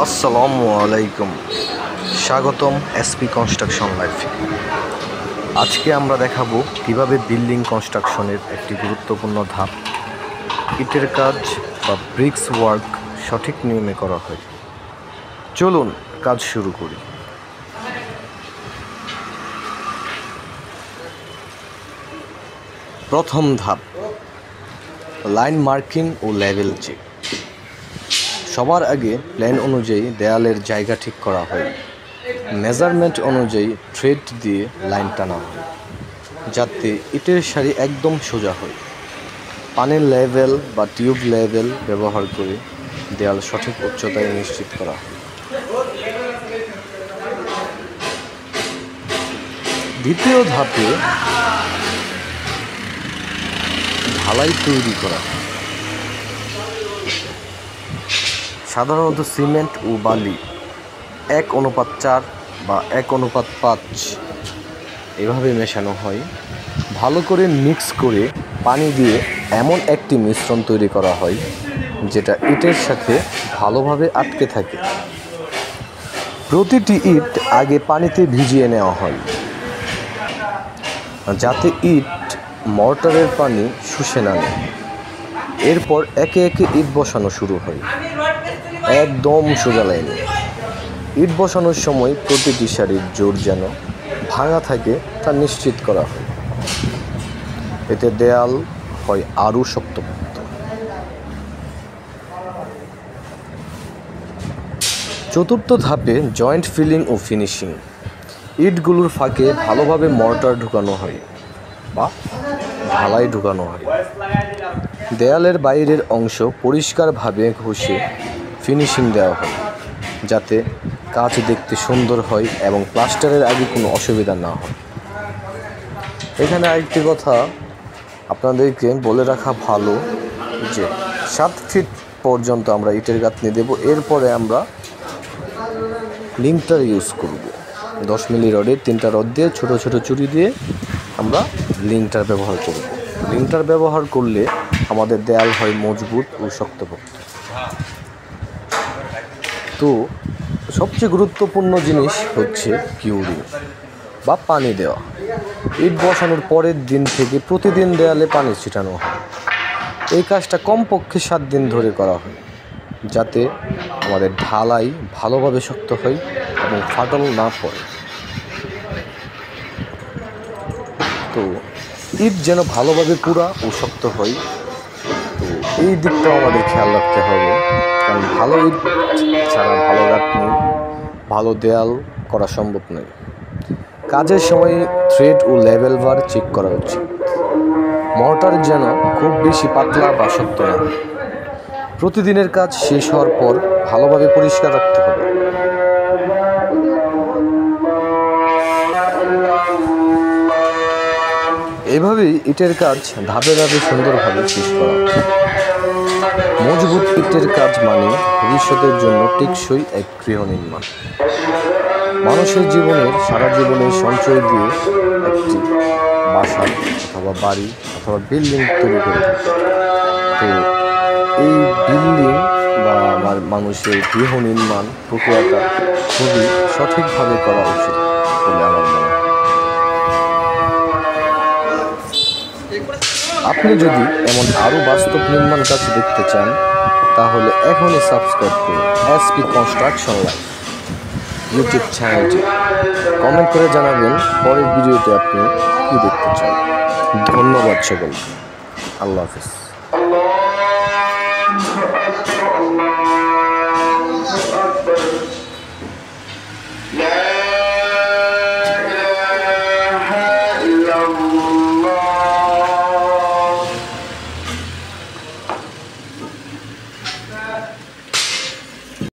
আসসালামু আলাইকুম, স্বাগতম এসপি কনস্ট্রাকশন লাইফে। আজকে আমরা দেখাবো কিভাবে বিল্ডিং কনস্ট্রাকশনের একটি গুরুত্বপূর্ণ ধাপ ইটের কাজ বা ব্রিক্স ওয়ার্ক সঠিক নিয়মে করা হয়। চলুন কাজ শুরু করি। প্রথম ধাপ, লাইন মার্কিং ও লেভেল চেক। সবার আগে প্ল্যান অনুযায়ী দেয়ালের জায়গা ঠিক করা হয়। মেজারমেন্ট অনুযায়ী থ্রেড দিয়ে লাইন টানা হয় যাতে ইটের সারি একদম সোজা হয়। পানির লেভেল বা টিউব লেভেল ব্যবহার করে দেয়াল সঠিক উচ্চতায় নিশ্চিত করা হয়। দ্বিতীয় ধাপে ঢালাই তৈরি করা। সাধারণত সিমেন্ট ও বালি 1:4 বা 1:5 এভাবে মেশানো হয়। ভালো করে মিক্স করে পানি দিয়ে এমন একটি মিশ্রণ তৈরি করা হয় যেটা ইটের সাথে ভালোভাবে আটকে থাকে। প্রতিটি ইট আগে পানিতে ভিজিয়ে নেওয়া হয় যাতে ইট মর্টারের পানি শুষে না নেয়। এরপর একে একে ইট বসানো শুরু হয়, একদম সোজা লাইনে। ইট বসানোর সময় প্রতিটি সারির জোর যেন ভাঙা থাকে তা নিশ্চিত করা হয়। এতে দেয়াল হয় আরও শক্তপোক্ত। চতুর্থ ধাপে জয়েন্ট ফিলিং ও ফিনিশিং। ইটগুলোর ফাঁকে ভালোভাবে মর্টার ঢুকানো হয় বা ঢালাই ঢুকানো হয়। দেয়ালের বাইরের অংশ পরিষ্কারভাবে ঘষে ফিনিশিং দেওয়া হয় যাতে কাজ দেখতে সুন্দর হয় এবং প্লাস্টারের আগে কোনো অসুবিধা না হয়। এখানে আরেকটি কথা আপনাদেরকে বলে রাখা ভালো যে 7 ফিট পর্যন্ত আমরা ইটের গাঁথনি দেব। এরপরে আমরা লিঙ্কটার ইউজ করব। 10 মিলি রডের 3টা রড দিয়ে ছোট ছোট চুরি দিয়ে আমরা লিঙ্কটার ব্যবহার করব। লিঙ্কটার ব্যবহার করলে আমাদের দেয়াল হয় মজবুত ও শক্তপোক্ত। তো সবচেয়ে গুরুত্বপূর্ণ জিনিস হচ্ছে কিউরিং বা পানি দেওয়া। ইট বসানোর পরের দিন থেকে প্রতিদিন দেয়ালে পানি ছিটানো হয়। এই কাজটা কমপক্ষে 7 দিন ধরে করা হয় যাতে আমাদের ঢালাই ভালোভাবে শক্ত হয় এবং ফাটল না পড়ে। তো ইট যেন ভালোভাবে পুরা ও শক্ত হয়, তো এই দিকটাও আমাদের খেয়াল রাখতে হবে, কারণ ভালো ইট ছাড়া ভালো গাঁথনি, ভালো দেয়াল করা সম্ভব নয়। কাজের সময় থ্রেড ও লেভেল বার চেক করা উচিত। মর্টার যেন খুব বেশি পাতলা বা শক্ত না হয়। প্রতিদিনের কাজ শেষ হওয়ার পর ভালোভাবে পরিষ্কার রাখতে হবে। এভাবেই ইটের কাজ ধাপে ধাপে সুন্দরভাবে শেষ করা। মজবুত ইটের কাজ মানে ভবিষ্যতের জন্য টেকসই এক গৃহ নির্মাণ। মানুষের জীবনের সারা জীবনের সঞ্চয় দিয়ে একটি বাসা অথবা বাড়ি অথবা বিল্ডিং তৈরি করে থাকে। তো এই বিল্ডিং বা মানুষের গৃহ নির্মাণ প্রক্রিয়াটা খুবই সঠিকভাবে করা উচিত বলে আমার মনে হয়। আপনি যদি এমন আরও বাস্তব নির্মাণ কাজ দেখতে চান তাহলে এখনই সাবস্ক্রাইব করুন এসপি কনস্ট্রাকশন লাইফ ইউটিউব চ্যানেলটি। কমেন্ট করে জানাবেন পরের ভিডিওতে আপনি কী দেখতে চান। ধন্যবাদ সকলকে। আল্লাহ হাফিজ। لا إله إلا الله